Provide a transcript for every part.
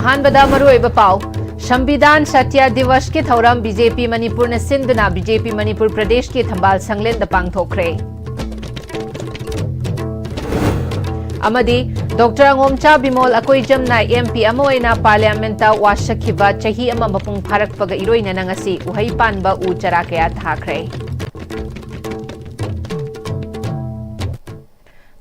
अहानबदा मरुओइबा पाव संविधान सत्य दिवस की थौरम बीजेपी मणिपुर ने सिंधुना बीजेपी मणिपुर प्रदेश की थंबाल संगलेन पांगथोखरे doctor Angomcha Bimol अकोइजमना MP parliament वासखिबा चही मपुंग फारकपग इरोइनना ngasi उहै पानबा उ चरा कया थाखरे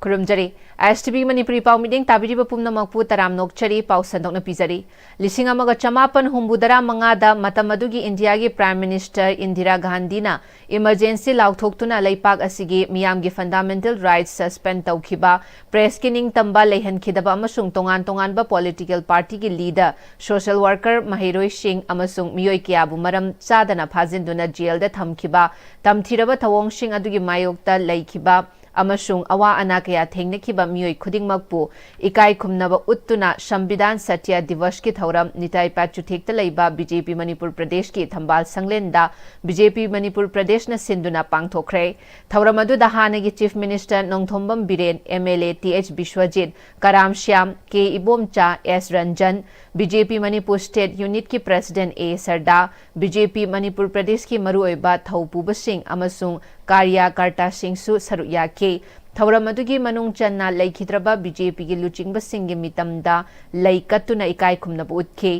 खुरुमजरी एसटीवी मणिपुरी पाव मीटिंग ताबिरिबा पुमनमकपु तराम नोकचरी पाव संदोकना पिजरी लिसिंग अमगा चमापन हुम्बुदरा मंगादा मतम अदुगी इंडिया की प्राइम मिनिस्टर इंदिरा गांधीना इमरजेंसी लाउथोक्तुना लैपाक असिगी मियामगी फंडामेंटल राइट्स सस्पेंड तौखिबा प्रेस की निंगतंबा लेहनखिदबा अमसुंग तोंगान तोंगानबा पॉलिटिकल पार्टी की लीडर सोशल वर्कर महिरोई सिंह अमसुंग मियोई कियाबु मरम चादना फाजिंदुना जेल दा थमखिबा तमथिरबा थवोंगसिंग अदुगी मायोक्ता लैखिबा अमसुंग अवा अना कया थेंगनखिबा मियोई खुदिंगमकपु इकाई खुमनबा उत्तुना संविधान सत्य दिवस की थौरम निताई पाचुथेक्ता लैबा बीजेपी मणिपुर प्रदेश की थंबाल संगलेंदा बीजेपी मणिपुर प्रदेश न सिंधुना पांगथोखरे थौरम अदुदा हानगी chief minister Nongthombam Biren MLA TH Biswajit Karam Shyam K Ibomcha S Ranjan BJP Manipur state unit की president A Sarda BJP Manipur Pradesh की मरुओइबा थौपुबसिंग अमसुंग कार्यकर्ता सिंहसु सरुक याखे थौरम अदुगी मनुंग चन्ना लैखिद्रबा बीजेपी की लुचिंगबसिंगी मितमदा लैकत्तुना इकाई खुमनबु उत्खे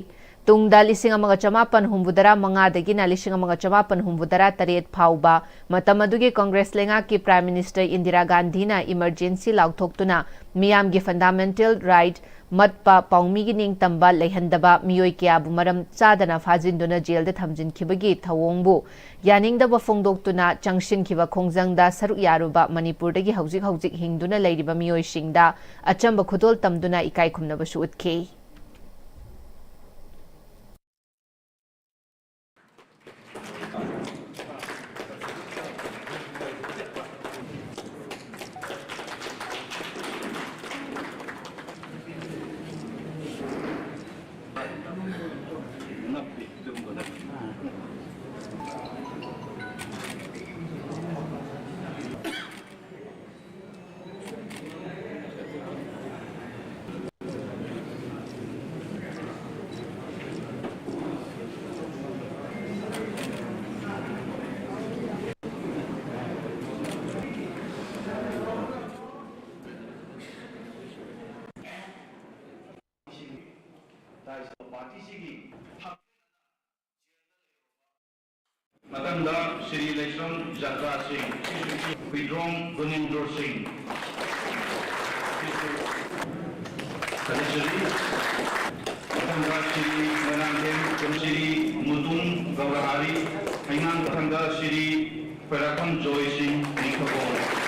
तुंगदा लिसिंग अमगा चमापन हुम्बुदरा मंगादगिना लिसिंग अमगा चमापन हुम्बुदरा तरेत फाउबा मतम अदुगी कांग्रेस लेंगा की प्राइम मिनिस्टर इंदिरा गांधीना इमरजेंसी लाउथोक्तुना मियामगी फंडामेंटल राइट मतपा पाउमीगी निंगतंबा लेहंदबा मियोई कियाबु मरम चादना फाजिंदुना जेलदा थमजिनखिबगी थवोंगबु यानिंगदबा फोंदोक्तुना चंगसिनखिबा खोंजंगदा सरुक यारुबा मणिपुरदगी हौजिक हौजिक हिंगदुना लैरिबा मियोइसिंगदा अचंबा खुदोल तमदुना इकाई खुमनबसु उत्खे मतंदा श्री लेशन जगदा सिंह विड्रोंग गुनिंद्र सिंह मतंदा श्री मनांगेम कुमश्री मुदुन गौरहारी हैंगांग मतंदा श्री फराकम जोय सिंह निखबोल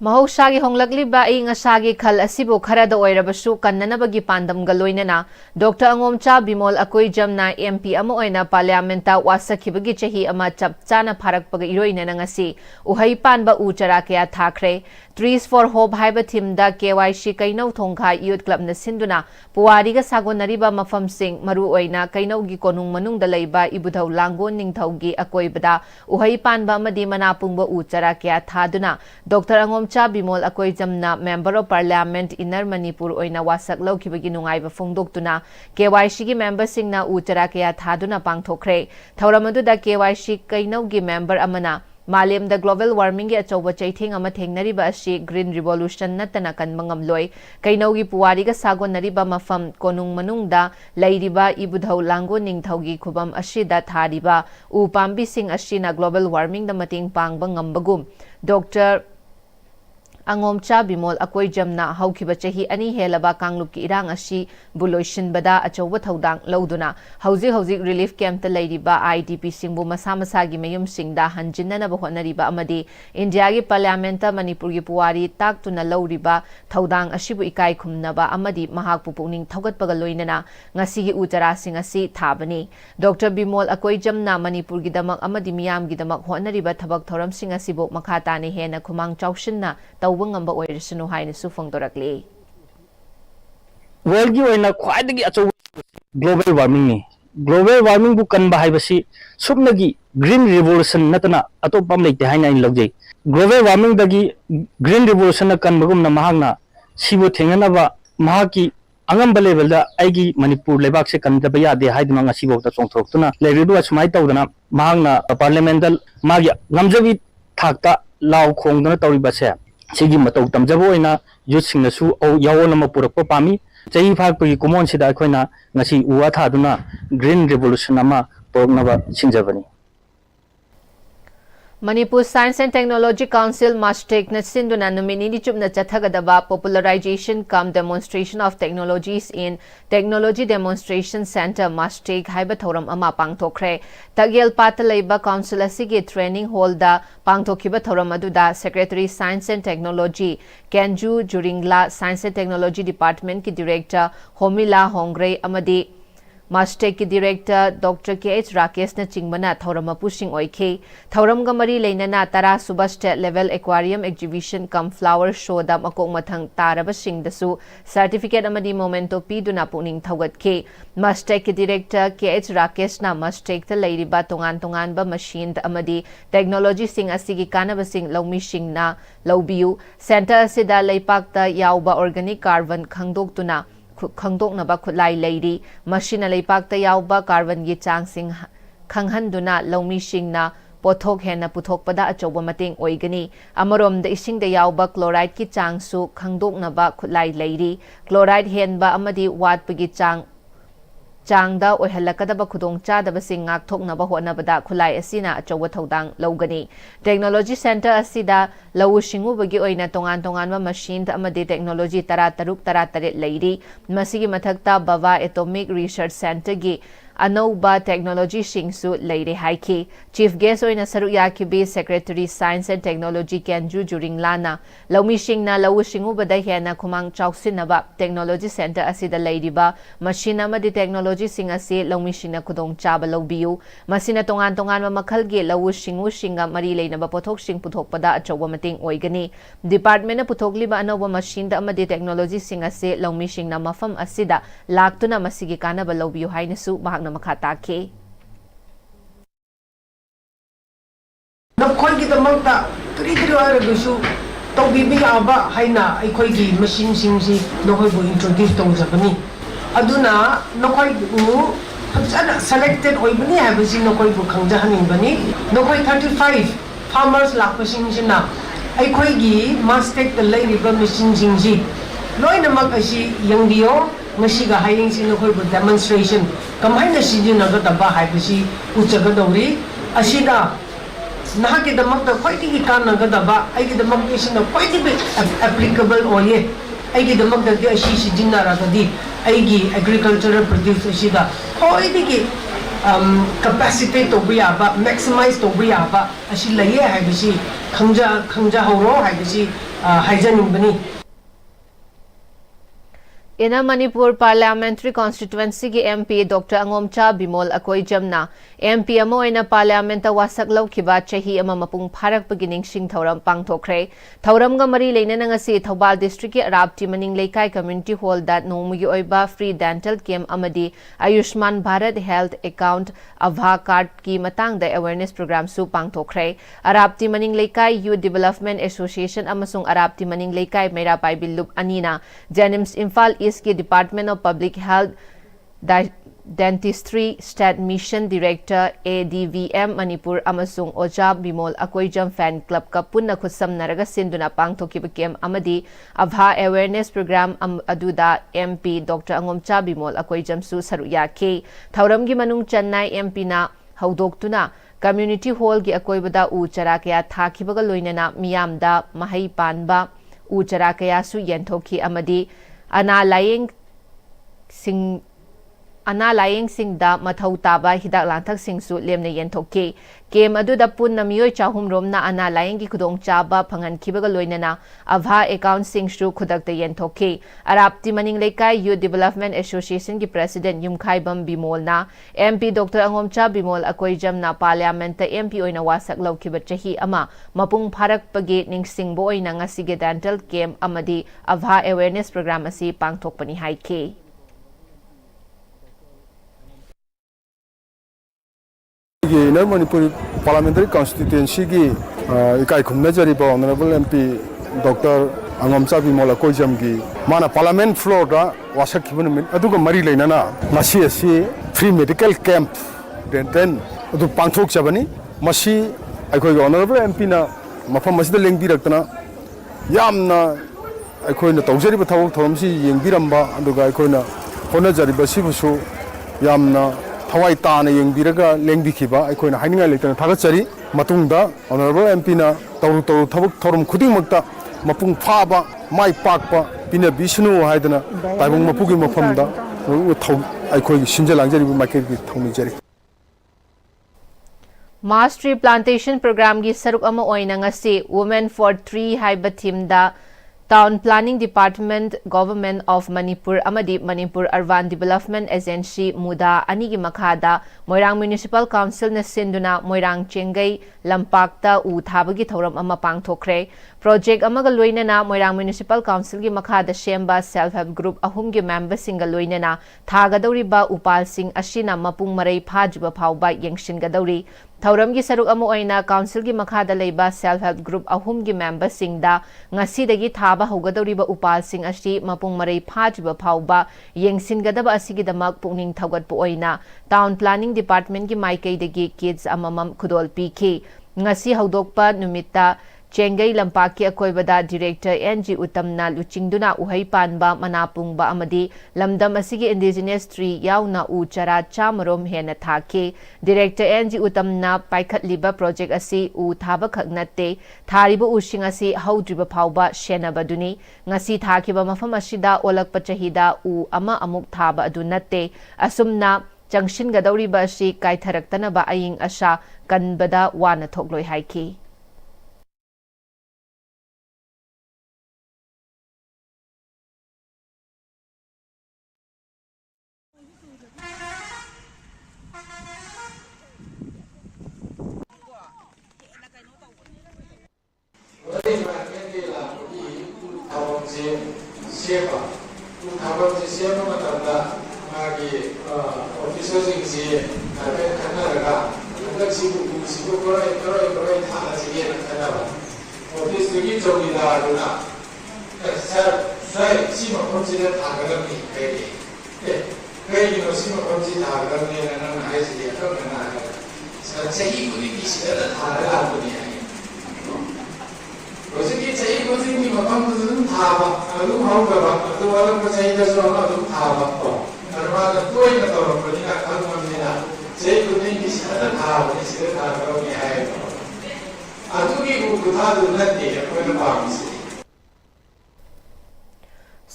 महौसागी होंगलकलिबा इंगसागी खल असिबो खरद ओइरबसु कन्ननबगी पांदमगा लोइनना डॉक्टर अंगोमचा बिमोल अकोइजमना एमपी अमा ओइना पार्लियामेंट वासखिबगी चही अमा चपचाना फारकपगा इरोइनना ngasi उहै पानबा उ चरा कया थाखरे ट्रीज फॉर होप हाइबा थीमदा केवाईसी कैनौ थोंखा यूथ क्लब न सिंधुना पुवारीगा सागोनरिबा मफमसिंग मरु ओइना कैनौगी कोनुंग मनुंगदा लैबा इबुधौ लांगोन निंगथौगी अकोइबदा उहै पानबा अमदि मनापुंगबा उ चरा कया थादुना डॉक्टर अंगोमचा बिमोल अकोइजमना member of parliament inner Manipur ओइना वासक लौखिबगी नुंगाइबा फोंदोक्तुना केवाईसी की मेंबर सिंगना उ चरा कया थादुना पांगथोखरे थौरमदुदा केवाईसी कैनौगी मेंबर अमना मालेम द ग्लोबल वार्मिंग अचौब चैथेंग अमा थेंगनरिबा असि ग्रीन रिवोल्यूशन नतना कनबंगमलोय कैनौगी पुवारीगा सागोनरिबा मफम कोनुंग मनुंगदा लैरिबा इबुधौ लांगो निंगथौगी खुबम असिदा थारिबा उ पाम्बिसिंग असिना ग्लोबल वार्मिंग द मतेंग पांगबा ngambagum डॉक्टर अंगोमचा बिमोल अकोइजमना हौखिबा चही अनि हेलबा कांगलुप की इरांग असी बुलोइसिनबदा अचौब थौदांग लौदुना हौजिक हौजिक रिलीफ कैंप त लैरिबा आईडीपी सिंगबु मसा मसागी मयुम सिंगदा हंजिननबा होनरिबा अमदि इंडिया की पार्लियामेंट मणिपुर की पुवारी ताकतुना लौरिबा थौदांग असिबु इकाई खुमनबा अमदि महाकपु पुनिंग थौगतपगा लोइनना ngasiगी उचरासिंग असि थाबनी डॉक्टर बिमोल अकोइजमना मणिपुर की दमक अमदि मियाम की दमक होनरिबा थबक थौरमसिंग असिबु मखाताने हेना खुमांग चाउशिनना ngamba oirisunu haina su phongdorakli world gi oina khwaidagi acho global warming bu kan ba haibasi subnagi green revolution natana atopam leite haina in logjai global warming dagi green revolution kan bagum na mahangna sibu thengana ba mahaki angamba level da aigi manipur lebak se kan da ya de haidma nga sibo ta chongthok tuna leredu asmai tawdana mahangna parliamental magi ngamjabi thakta law khongdana tawri ba se sigi matau tamjabo ina youth singna su yawona ma purakpa pami chei phak pagi kumon sida khoina ngasi uwa thaduna green revolution ama pornaba sinjabani Manipur Science and Technology Council Mastek na sinduna nomini chupna chathagadaba popularization cum demonstration of technologies in Technology Demonstration Center Mastek haiba thoram ama pangthokre Tagyal patalaiba council asigi training hall da pangthokiba thoram aduda Secretary Science and Technology Kenju Juringla Science and Technology Department ki Director Homila Hongre amadi Mastek ki Director Dr. K.H. Rakesh na chingbana thauram pusing oike thauram ga mari leinana tara suba state level aquarium exhibition cum flower show da makok mathang taraba sing dasu certificate amadi momento piduna puning thaugatke Mastek ki Director K.H. Rakesh na Mastek ta leiriba tongan ba machine da amadi technology sing asigi kanaba sing lawmi sing na lawbiu center asida leipak ta yauba organic carbon khangdoktuna khangdoknaba khutlai leiri machine leipakta yauba carbon gi changsing khanghanduna lawmi singna pothok hena puthokpada achoba mating oigani amarom da ising da yauba chloride ki changsu khangdoknaba khutlai leiri chloride henba amadi watpagi changda oihalakadaba khudong chadaba sing ngak thoknaba honabada khulai asina achoba thodang lawgani technology center asida lawu shingu bagi oina tongan ma machine ta amade technology tara taret leiri masigi mathakta bava atomic research center gi anauba technology singsu leire haiki chief guest oina saru yakibi secretary science and technology Kenju Juringlana lawmi singna lawu singu bada hena khumang chausinaba technology center asida leiriba machine amadi technology sing ase lawmi singna khudong chaba lawbiu masina tongan ma makhalgi lawu singu singa mari leinaba pothok sing puthokpada achoba mating oigani department na puthokliba anauba machine da amadi technology sing ase lawmi singna mafam asida laktuna masigi kanaba lawbiu hainasu bahagna makatake नखोई की दमकता करी हारगसु तौबीबी आबा हाइना अखोई machine सिंसी नखोई बो introduce तौजबनी अदुना नखोई फजन selected ओइबनी हाबसी नखोई बो खंजहनिबनी नखोई 35 farmers लापसिंसिना अखोई गी Mastek the लेरिबा machine सिंसी लोइनमक असी यंगदियो ngasiga hiring sin nokoi bu demonstration kamhaina sijinaga daba haibasi uchagadauri asida nahaki damakta khoitigi kanaga daba aigi damakta isina khoitigi applicable oye aigi damakta de asi sijinara gadi aigi agricultural produce asida khoitigi capacity to biya ba maximize to biya ba asi laye haibasi khangja horo haibasi haijaning bani In a Manipur Parliamentary Constituency ki MP Dr. Angomcha Bimol Akoy Jamna MP amo ina Parliament a wasak law kiba chahi ama mapung pharak pagining sing thauram pangthokre thauram ga mari leina nanga si Thobal District ki Arabti Maning Leikai Community Hall that nomugi oiba free dental camp amadi Ayushman Bharat Health Account Avha card ki matang da awareness program su pangthokre Arabti Maning Leikai Youth Development Association amasung Arabti Maning Leikai Mera Pai Bilup Anina Jenims Imphal की department of public health dentistry state mission director ADVM Manipur अमसुंग ओजा Bimol Akoijam fan club का पुन्ना खुसमनरगा सिंधुना पांगथोकिबा केम अमदी अभा अवेयरनेस प्रोग्राम अदुदा MP डॉक्टर अंगोमचा बिमोल अकोइजम सु सरु याके थौरमगी मनुंग चेन्नई MP ना हौदोक्तुना कम्युनिटी हॉल की अकोइबदा उ चरा कया थाखिबगा लोइनना मियामदा महै पानबा उ चरा कया सु येंथोखी अमदी ana laying sing da mathau taba hidak lanthak sing su lemne yenthokki kem aduda punna miyoi chahum rom na ana laying gi khudong chaba phangan khibaga loinana avha account sing su khudak te yenthokki Arabti Maning Leikai Youth Development Association ki president Yumkhai Bam Bimol na MP Dr. Angomcha Bimol Akoijam na parliament ta MP oina wasak lawkhiba chahi ama mapung pharak pagi ningsing bo oina ngasige dental camp amadi avha awareness program asi pangthokpani haike Manipuri parliamentary constituency ki ikai khumna jari ba honorable MP Dr. Angamcha Bimola Koijamgi mana parliament floor da wasak khibun min aduga mari leinana ngasi asi free medical camp den adu pangthok chabani masi akhoi honorable MP na mafam masida lengbi raktana yamna akhoi na tawjari ba thawok thoromsi yengbiramba aduga akhoi na hona jari ba sibusu yamna thawai tana yengbiraga lengbi khiba akhoi na haininga leitana thagachari matungda honorable MP na tawru thabuk thorom khuding makta mapung phaba mai pakpa pina bisnu haidana taibung mapugi mafamda thau akhoi sinjalangjari market gi thawni jari Mass Tree Plantation Program gi saruk ama oina ngasi Women for Tree haiba theme da Town Planning Department Government of Manipur amadi Manipur Urban Development Agency muda anigi makhada Moirang Municipal Council na sinduna Moirang Chengai Lampakta u thabagi thoram ama pangthokre project amaga loinana Moirang Municipal Council gi makhada shemba self help group ahum gi members singa loinana thagadawriba upal sing ashina mapung marai phajiba phawba yengshingadawri Thauram gi saruk ama oina council gi makhada leiba self help group ahum gi members singda ngasi dagi thaba hogadawriba upal sing ashi mapung marai phajiba phawba yengsingadaba asigi damak pungning thawgat pu oina town planning department gi maikai dagi kids amamam khudol piki ngasi haudokpa numita Chengai Lampaki akoibada Director NG Utamna Luchingduna Uhai Panba Manapungba Amadi Lamdam Asigi Indigenous Tree Yauna U Chara Chamarom Hena Thake Director NG Utamna Paikat Liba Project Asi U Thaba Khagnate Thariba Ushing Asi Haudriba Pauba Shenabaduni Ngasi Thakiba Mafam Ashida Olak Pachahida U Ama Amuk Thaba Adunate Asumna Jangshin Gadawriba Asi Kaitharaktanaba Aying Asha Kanbada Wana Thokloi Haiki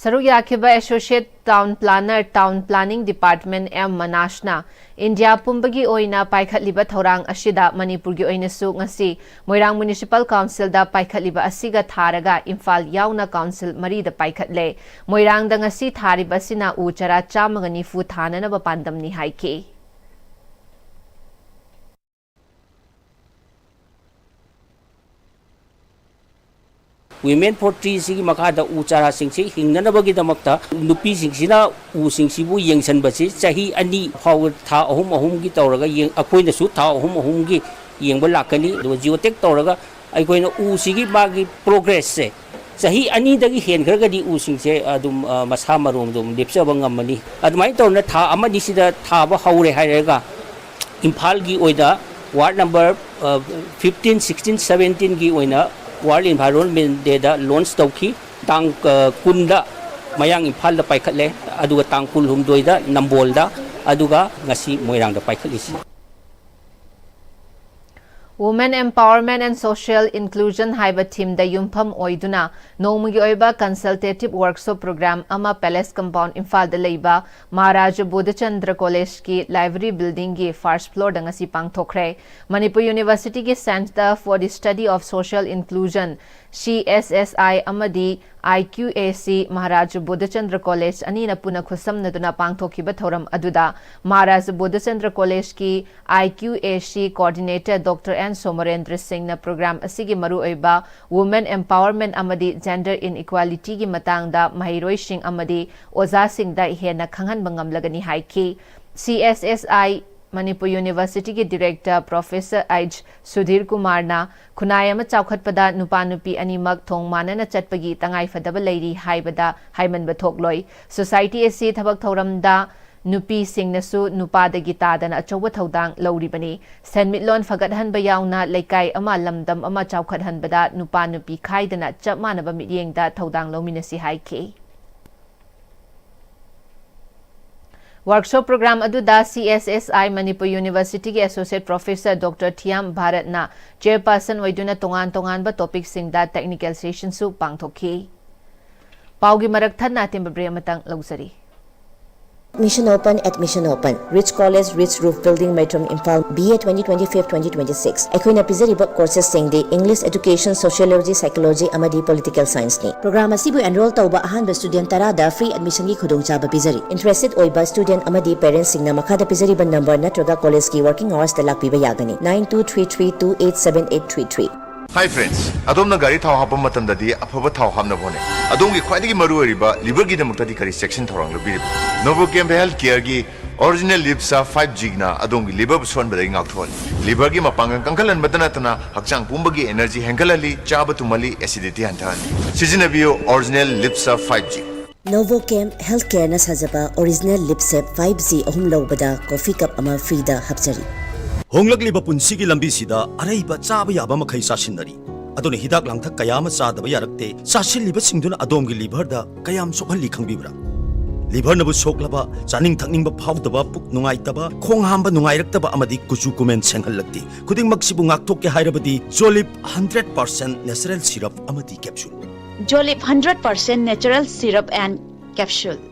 Saruyakiba Associate Town Planner Town Planning Department M Manashna India Pumbagi Oina Paikhatliba Thorang Ashida Manipurgi Oinasu ngasi Moirang Municipal Council da Paikhatliba Asiga Tharaga Imphal Yauna Council Mari da Paikhatle Moirang da ngasi thariba sina u chara chamagani fu thanana ba pandamni haike Women for Trees sigi makada uchara singsi hingna bagi damakta nupi singsina u singsibu yengsanbasi chahi ani haw tha ahum gi tawraga yeng akoina su tha ahum gi yengba lakani do geotech tawraga aikoina u sigi bagi progress se chahi ani dagi hen kharaga di u singse adum masa marom dum lepsa bangamani admai tawna tha amani sida tha ba haure hairaga imphal gi oida ward number 15 16 17 gi oina World Environment Day da launch tauki tang kunda mayang imphal da paikhatle aduga tang kulhum doida nambol da aduga ngasi moirang da paikhalisi Women Empowerment and Social Inclusion haiba team da yumpham oiduna nongmugi oiba consultative workshop program ama Palace Compound Imphal da leiba Maharaja Bodhchandra College ki library building gi first floor da ngasi pangthokre Manipur University ki Center for the Study of Social Inclusion CSSI amadi IQAC Maharaja Bodhchandra College anina puna khusam naduna pangthokiba thoram aduda Maharaja Bodhchandra College ki IQAC coordinator Dr. N Somarendra Singh na program asigi maru oiba women empowerment amadi gender inequality gi matangda mahiroi sing amadi oza sing da hena khanghan bangamlagani haiki CSSI Manipur University ki Director Professor H. Sudhir Kumar na khunai ama chaukhatpada nupa nupi animak thong manana chatpagi tangai fadaba leiri haibada haiman bathokloi society ase thabak thoramda nupi singnasu nupa da gitada na achowa thodang lauribani senmitlon fagathan bayauna leikai ama lamdam ama chaukhathan bada nupa nupi khaidana chapmanaba midyengda thodang lominasi haike Workshop program aduda CSSI Manipur University ki Associate Professor Dr. Thiam Bharat na chairperson oiduna tongan ba topic singda technical session su pangthokhi paugi marak than na timbre matang lausari Admission open. Rich College, Rich Roof Building, Metrum Impal, BA 2025-2026. Equina Pizariba courses sing the English Education, Sociology, Psychology, Amadi Political Science ni. Program asibu enroll tauba ahan student tarada free admission ki khudong chaba pizari. Interested oiba student Amadi parents sing na makada pizariba number natraga college ki working hours talak piba yagani 9233287833. Hi friends, adom na gari thau hapam matam dadi aphaba thau hamna bone. Adom gi khwaidagi maru oriba liver gi damukta di kari section thorang lo biri. Novo Camp Health Care gi original Lipsa 5G na adom gi liver buson badai ngak thol. Liver gi mapangang kangkalan badana tana hakchang pumbagi energy hengalali chaba tumali acidity hantan. Season bio original Lipsa 5G. Novo Camp Healthcare na sajaba original Lipsep 5G ahum lobada coffee cup ama free da hapjari. Honglakliba punsigi lambi sida araiba chaba yaba makhai sasinari adone hidak langthak kayama chadaba yarakte sasilliba singduna adomgi liver da kayam sokhalli khangbibra liver nabu soklaba chaning thakning ba phawdaba puk nungai taba khong hamba nungai raktaba amadi kuchu kumen senghallakti khuding maksibu ngakthok ke hairabadi Jolip 100% natural syrup amadi capsule Jolip 100% natural syrup and capsule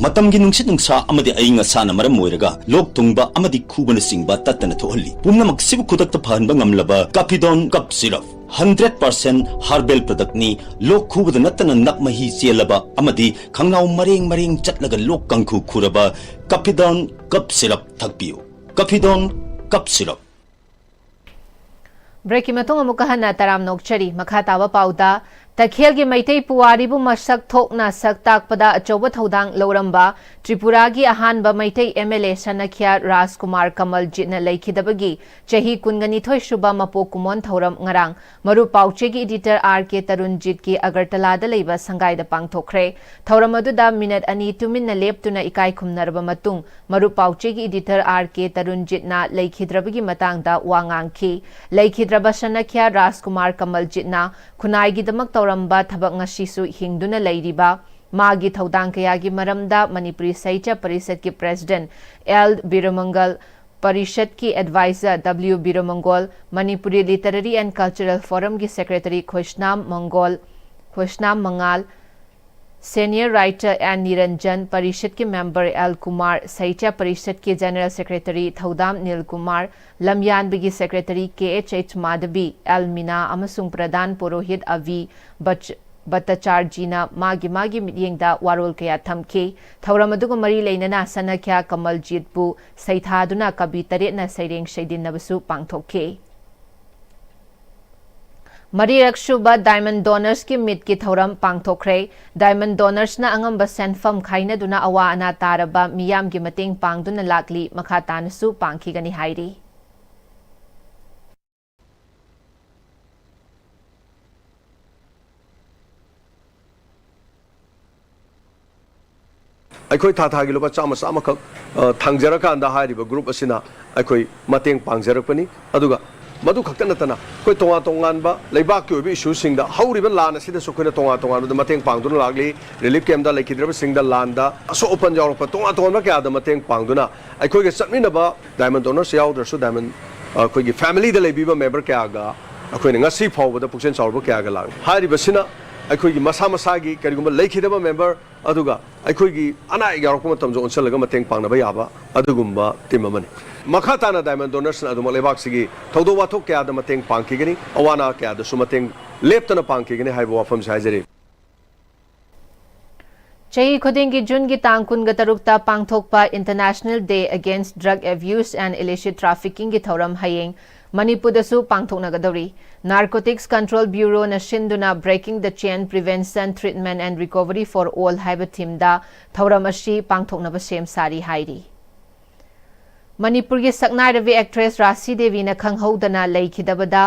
Matamgi nungsit nungsa amadi ainga sana maram moiraga lok tungba amadi khubana singba tatana thohalli pumna maksibu khudakta phanba ngamlaba Capidon cup syrup 100% herbal product ni lok khubada natana nakmahi chelaba amadi khangnau mareng chatlaga lok kangkhu khuraba Capidon cup syrup thakpiu Capidon cup syrup Break matong amukahan na taram nokchari makatawa pauda Takhel gi maitai puwari bu masak thokna saktak pada achoba thodang loramba Tripura gi ahan ba maitai MLA Sanakhya Rajkumar Kamal jitna laikhidabagi chahi kungani thoi shuba mapo kumon thoram ngarang maru pauche gi editor RK Tarunjit ki Agartala da leiba sangai da pangthokre thoram adu da minute ani tumin na leptuna ikai khumnarba matung maru pauche gi editor RK Tarunjit na laikhidrabagi matang da wangangki laikhidraba Sanakhya Rajkumar Kamal jitna khunai gi damak ramba thabak ngasisu hingduna leiriba magi thodang kayagi maramda Manipuri Sahittya Parishad ki President L Biramangal Parishad ki Advisor W Biramangal Manipuri Literary and Cultural Forum ki Secretary Khushnam Mangal Senior Writer and Niranjan Parishad ki Member L Kumar Sahittya Parishad ki General Secretary Thodam Nil Kumar Lamyan Bigi Secretary KH Madhabi L Mina amasung Pradhan Purohit Avi Bhattacharjina magi midyengda warol kaya thamke thauramadu mari leinana Sanakhya Kamaljit bu saithaduna kabi taret na saireng seidinnabasu pangthokke Mari Rakshuba Diamond Donors ki mit ki thauram pangthokre Diamond Donors na angamba senfam khaina duna awa ana taraba miyam gi mateng pangduna lakli makhatana su pangkhigani hairi ꯑꯩꯈꯣꯏ ꯊꯥꯒꯤ ꯂꯨꯄꯥ ꯆꯥꯝꯃꯈꯛ ꯊꯥꯡꯖꯔꯀꯥꯟꯗ ꯍꯥꯏꯔꯤꯕ group ꯑꯁꯤꯅ ꯑꯩꯈꯣꯏ ꯃꯇꯦꯡ ꯄꯥꯡꯖꯔꯛꯄꯅꯤ ꯑꯗꯨꯒ ꯃꯗꯨ ꯈꯛꯇ ꯅꯠꯇꯅ ꯑꯩꯈꯣꯏ ꯇꯣꯉꯥꯟꯕ ꯂꯩꯕꯥꯛꯀꯤ ꯑꯣꯏꯕ ꯏꯁꯨꯁꯤꯡꯗ ꯍꯧꯔꯤꯕ ꯂꯥꯟ ꯑꯁꯤꯗꯁꯨ ꯑꯩꯈꯣꯏꯅ ꯇꯣꯉꯥꯟꯕꯗ ꯃꯇꯦꯡ ꯄꯥꯡꯗꯨꯅ ꯂꯥꯛꯂꯤ ꯔꯤꯂꯤꯐ ꯀꯦꯝꯞꯗ ꯂꯩꯈꯤꯗ꯭ꯔꯕꯁꯤꯡꯗ ꯂꯥꯟꯗ ꯑꯁꯣꯛ ꯑꯄꯟ ꯌꯥꯎꯔꯛꯄ ꯇꯣꯉꯥꯟꯕ ꯀꯌꯥꯗ ꯃꯇꯦꯡ ꯄꯥꯡꯗꯨꯅ ꯑꯩꯈꯣꯏꯒ ꯆꯠꯃꯤꯟꯅꯕ ꯗꯥꯏꯃꯟ ꯗꯣꯅꯔꯁ ꯌꯥꯎꯗ꯭ꯔꯁꯨ ꯗꯥꯏꯃꯟ ꯑꯩꯈꯣꯏꯒꯤ ꯐꯦꯃꯤꯂꯤꯗ ꯂꯩꯕꯤꯕ ꯃꯦꯝꯕꯔ ꯀꯌꯥꯒ ꯑꯩꯈꯣꯏꯅ ꯉꯁꯤ ꯐꯥꯎꯕꯗ ꯄꯨꯛꯆꯦꯜ ꯆꯥꯎꯔꯕ ꯀꯌꯥꯒ ꯂꯥꯛꯂꯤ ꯍꯥꯏꯔꯤꯕꯁꯤꯅ ꯑꯩꯈꯣꯏꯒꯤ ꯃꯁꯥꯒꯤ ꯀꯔꯤꯒꯨꯝꯕ ꯂꯩꯈꯤꯗꯕ ꯃꯦꯝꯕꯔ ꯑꯗꯨꯒ ꯑꯩꯈꯣꯏꯒꯤ ꯑꯅꯥ ꯑꯌꯦꯛ ꯌꯥꯎꯔꯛꯄ ꯃꯇꯝꯗ ꯑꯣꯟꯁꯜꯂꯒ ꯃꯇꯦꯡ ꯄꯥꯡꯅꯕ ꯌꯥꯕ ꯑꯗꯨꯒꯨꯝꯕ ꯇꯤꯝ ꯑꯃꯅꯤ ꯃꯈꯥ ꯇꯥꯅ ꯗꯥꯏꯃꯟ ꯗꯣꯅꯔꯁꯅ ꯑꯗꯨꯃꯛ ꯂꯩꯕꯥꯛꯁꯤꯒꯤ ꯊꯧꯗꯣꯛ ꯋꯥꯊꯣꯛ ꯀꯌꯥꯗ ꯃꯇꯦꯡ ꯄꯥꯡꯈꯤꯒꯅꯤ ꯑꯋꯥ ꯑꯅꯥ ꯀꯌꯥꯗꯁꯨ ꯃꯇꯦꯡ ꯂꯦꯞꯇꯅ ꯄꯥꯡꯈꯤꯒꯅꯤ ꯍꯥꯏꯕ ꯋꯥꯐꯝꯁꯦ ꯍꯥꯏꯖꯔꯤ ꯆꯍꯤ ꯈꯨꯗꯤꯡꯒꯤ ꯖꯨꯟꯒꯤ ꯇꯥꯡ 23ꯇ ꯄꯥꯡꯊꯣꯛꯄ international day against drug abuse and illicit trafficking की थौरम हयेंग मणिपुरदसु पांथोकनगदौरी नार्कोटिक्स कंट्रोल ब्यूरोना सिंदुना breaking the chain prevention treatment and recovery for all हाइबा थीमदा थौरम असी पांथोकनबा सेम सारी हाइरी मणिपुर की सकनाइरबी एक्ट्रेस राशि देवी ना खंगहौदना लेखिदबदा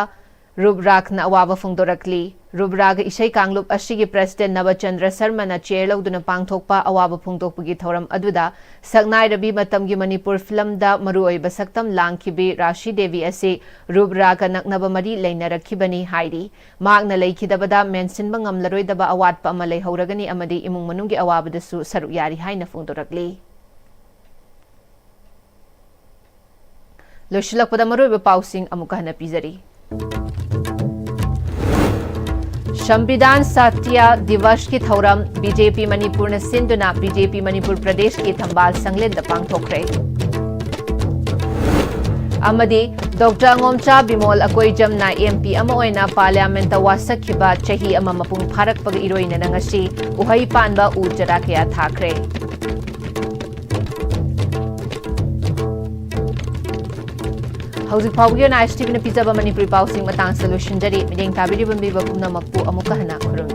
रूपरागना अवाबा फोंदोरकली रूपराग इशै कांगलुप असिगी प्रेसिडेंट नवचंद्र शर्मा ना चेयर लौदुना पांथोकपा अवाबा फोंदोकपगी थौरम अदुदा सकनाइरबी मतमगी मणिपुर फिल्मदा मरुओइबा सक्तम लांखिबी राशि देवी असे रूपराग नकनबा मरी लेनरखिबनी हाइरी मागना लेखिदबदा मेंसिनबा ngamlaroidaba awatpa ama leihoragani amadi imung manunggi awabadasu saruk yari haina फोंदोरकली लोशिलकपदा मरुओइबा पाउसिंग अमुका हना पिजरी संविधान सत्य दिवस की थौरम बीजेपी मणिपुर ने सिंधुना बीजेपी मणिपुर प्रदेश की थंबाल संगलेंद पांथोखरे अमदी डॉक्टर अंगोमचा बिमोल अकोइजमना एमपी अमा ओइना पार्लियामेंट वासखिबा चही अमा मपुंग फारकपग इरोइना नंगसी उहै पानबा उ जरा कया थाखरे हौजिक फाउगी ना एसटीवी ने पिजबा मणिपुरी पाउसिंग मतंग सॉल्यूशन जरी मिडेंग ताबिरिबम बिबा पुनमकपु अमुका हना खुरुम